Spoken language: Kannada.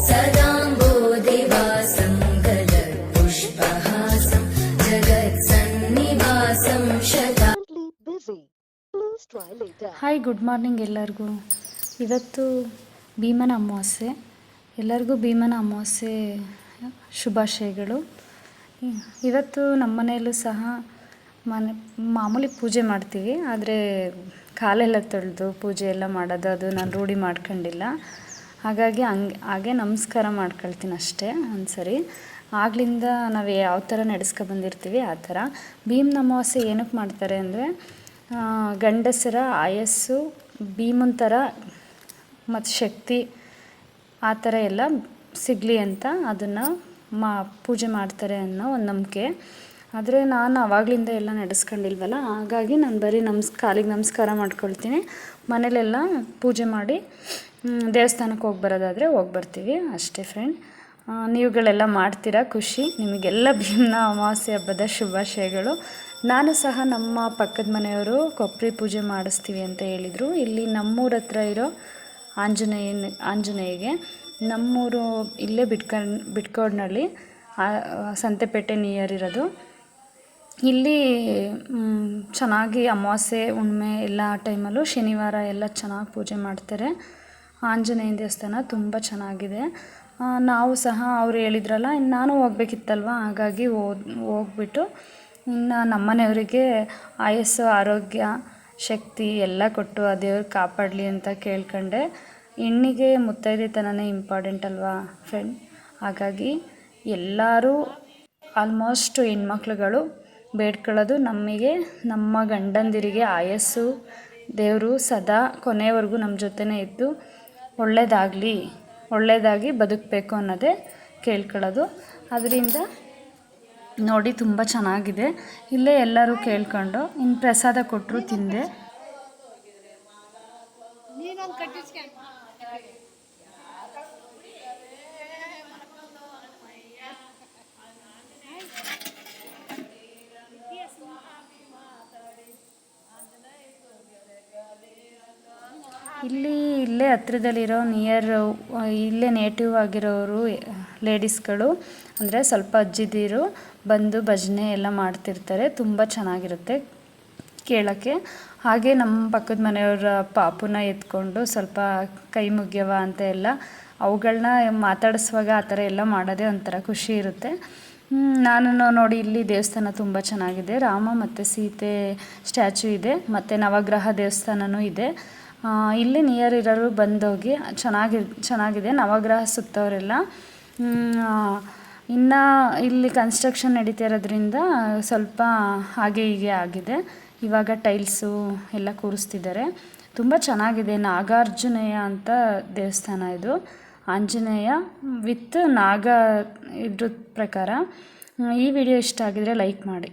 सदाम्बोधिवासं गदपुष्पहासं जगत्सन्निवासं शता. ಹಾಯ್, ಗುಡ್ ಮಾರ್ನಿಂಗ್ ಎಲ್ಲರಿಗೂ. ಇವತ್ತು ಭೀಮನ ಅಮಾವಾಸ್ಯೆ. ಎಲ್ಲರಿಗೂ ಭೀಮನ ಅಮಾವಾಸ್ಯೆ ಶುಭಾಶಯಗಳು. ಇವತ್ತು ನಮ್ಮ ಮನೆಯಲ್ಲೂ ಸಹ ಮಾಮೂಲಿ ಪೂಜೆ ಮಾಡ್ತೀವಿ, ಆದರೆ ಕಾಲೆಲ್ಲ ತೊಳೆದು ಪೂಜೆ ಎಲ್ಲ ಮಾಡೋದು ಅದು ನಾನು ರೂಢಿ ಮಾಡ್ಕೊಂಡಿಲ್ಲ. ಹಾಗಾಗಿ ಹಾಗೆ ನಮಸ್ಕಾರ ಮಾಡ್ಕೊಳ್ತೀನಿ ಅಷ್ಟೇ ಒಂದ್ಸರಿ. ಆಗ್ಲಿಂದ ನಾವು ಯಾವ ಥರ ನಡೆಸ್ಕೊ ಬಂದಿರ್ತೀವಿ ಆ ಥರ. ಭೀಮನ ಅಮಾವಾಸ್ಯೆ ಏನಕ್ಕೆ ಮಾಡ್ತಾರೆ ಅಂದರೆ, ಗಂಡಸರ ಆಯಸ್ಸು ಭೀಮನ ಥರ ಮತ್ತು ಶಕ್ತಿ ಆ ಥರ ಎಲ್ಲ ಸಿಗಲಿ ಅಂತ ಅದನ್ನು ಪೂಜೆ ಮಾಡ್ತಾರೆ ಅನ್ನೋ ಒಂದು ನಂಬಿಕೆ. ಆದರೆ ನಾನು ಆವಾಗಲಿಂದ ಎಲ್ಲ ನಡೆಸ್ಕೊಂಡಿಲ್ವಲ್ಲ, ಹಾಗಾಗಿ ನಾನು ಬರೀ ಕಾಲಿಗೆ ನಮಸ್ಕಾರ ಮಾಡ್ಕೊಳ್ತೀನಿ. ಮನೇಲೆಲ್ಲ ಪೂಜೆ ಮಾಡಿ ದೇವಸ್ಥಾನಕ್ಕೆ ಹೋಗಿ ಬರೋದಾದರೆ ಹೋಗಿ ಬರ್ತೀವಿ ಅಷ್ಟೇ ಫ್ರೆಂಡ್. ನೀವುಗಳೆಲ್ಲ ಮಾಡ್ತೀರಾ, ಖುಷಿ. ನಿಮಗೆಲ್ಲ ಭೀಮನ ಅಮಾವಾಸ್ಯೆ ಹಬ್ಬದ ಶುಭಾಶಯಗಳು. ನಾನು ಸಹ ನಮ್ಮ ಪಕ್ಕದ ಮನೆಯವರು ಕೊಪ್ಪರಿ ಪೂಜೆ ಮಾಡಿಸ್ತೀವಿ ಅಂತ ಹೇಳಿದರು. ಇಲ್ಲಿ ನಮ್ಮೂರ ಹತ್ರ ಇರೋ ಆಂಜನೇಯಗೆ, ನಮ್ಮೂರು ಇಲ್ಲೇ ಬಿಟ್ಕೋಡ್ನಳ್ಳಿ, ಸಂತೆಪೇಟೆ ನಿಯರ್ ಇರೋದು. ಇಲ್ಲಿ ಚೆನ್ನಾಗಿ ಅಮಾವಾಸ್ಯೆ ಹುಣ್ಣಿಮೆ ಎಲ್ಲ ಟೈಮಲ್ಲೂ ಶನಿವಾರ ಎಲ್ಲ ಚೆನ್ನಾಗಿ ಪೂಜೆ ಮಾಡ್ತಾರೆ. ಆಂಜನೇಯನ ದೇವಸ್ಥಾನ ತುಂಬ ಚೆನ್ನಾಗಿದೆ. ನಾವು ಸಹ ಅವ್ರು ಹೇಳಿದ್ರಲ್ಲ, ನಾನು ಹೋಗ್ಬೇಕಿತ್ತಲ್ವ, ಹಾಗಾಗಿ ಹೋಗ್ಬಿಟ್ಟು ಇನ್ನು ನಮ್ಮನೆಯವರಿಗೆ ಆಯಸ್ಸು ಆರೋಗ್ಯ ಶಕ್ತಿ ಎಲ್ಲ ಕೊಟ್ಟು ಆ ದೇವ್ರು ಕಾಪಾಡಲಿ ಅಂತ ಕೇಳ್ಕೊಂಡೆ. ಹೆಣ್ಣಿಗೆ ಮುತ್ತೈದೆತನನೇ ಇಂಪಾರ್ಟೆಂಟ್ ಅಲ್ವಾ ಫ್ರೆಂಡ್. ಹಾಗಾಗಿ ಎಲ್ಲರೂ ಆಲ್ಮೋಸ್ಟ್ ಹೆಣ್ಮಕ್ಳುಗಳು ಬೇಡ್ಕೊಳ್ಳೋದು, ನಮಗೆ ನಮ್ಮ ಗಂಡಂದಿರಿಗೆ ಆಯಸ್ಸು ದೇವರು ಸದಾ ಕೊನೆಯವರೆಗೂ ನಮ್ಮ ಜೊತೆನೇ ಇದ್ದು ಒಳ್ಳೆಯದಾಗಿ ಬದುಕಬೇಕು ಅನ್ನೋದೇ ಕೇಳ್ಕೊಳ್ಳೋದು. ಅದರಿಂದ ನೋಡಿ ತುಂಬ ಚೆನ್ನಾಗಿದೆ. ಇಲ್ಲೇ ಎಲ್ಲರೂ ಕೇಳ್ಕೊಂಡು ಇನ್ನು ಪ್ರಸಾದ ಕೊಟ್ಟರು ತಿಂದೆ. ಇಲ್ಲೇ ಹತ್ರದಲ್ಲಿರೋ ಇಲ್ಲೇ ನೇಟಿವ್ ಆಗಿರೋರು ಲೇಡೀಸ್ಗಳು, ಅಂದರೆ ಸ್ವಲ್ಪ ಅಜ್ಜಿದಿರು ಬಂದು ಭಜನೆ ಎಲ್ಲ ಮಾಡ್ತಿರ್ತಾರೆ. ತುಂಬ ಚೆನ್ನಾಗಿರುತ್ತೆ ಕೇಳೋಕ್ಕೆ. ಹಾಗೆ ನಮ್ಮ ಪಕ್ಕದ ಮನೆಯವರ ಪಾಪುನ ಎತ್ಕೊಂಡು ಸ್ವಲ್ಪ ಕೈ ಮುಗ್ಯವ ಅಂತ ಎಲ್ಲ ಅವುಗಳನ್ನ ಮಾತಾಡಿಸುವಾಗ ಆ ಥರ ಎಲ್ಲ ಮಾಡೋದೇ ಒಂಥರ ಖುಷಿ ಇರುತ್ತೆ. ನಾನು ನೋಡಿ ಇಲ್ಲಿ ದೇವಸ್ಥಾನ ತುಂಬ ಚೆನ್ನಾಗಿದೆ. ರಾಮ ಮತ್ತು ಸೀತೆ ಸ್ಟ್ಯಾಚು ಇದೆ, ಮತ್ತು ನವಗ್ರಹ ದೇವಸ್ಥಾನವೂ ಇದೆ. ಇಲ್ಲಿ ನಿಯರ್ ಇರೋರು ಬಂದೋಗಿ, ಚೆನ್ನಾಗಿದೆ. ನವಗ್ರಹ ಸುತ್ತವರೆಲ್ಲ. ಇನ್ನು ಇಲ್ಲಿ ಕನ್ಸ್ಟ್ರಕ್ಷನ್ ನಡೀತಾ ಇರೋದ್ರಿಂದ ಸ್ವಲ್ಪ ಹಾಗೆ ಹೀಗೆ ಆಗಿದೆ. ಇವಾಗ ಟೈಲ್ಸು ಎಲ್ಲ ಕೂರಿಸ್ತಿದ್ದಾರೆ. ತುಂಬ ಚೆನ್ನಾಗಿದೆ. ನಾಗಾರ್ಜುನೇಯ ಅಂತ ದೇವಸ್ಥಾನ ಇದು. ಆಂಜನೇಯ ವಿತ್ ನಾಗ ಇದ್ರ ಪ್ರಕಾರ. ಈ ವಿಡಿಯೋ ಇಷ್ಟ ಆಗಿದರೆ ಲೈಕ್ ಮಾಡಿ.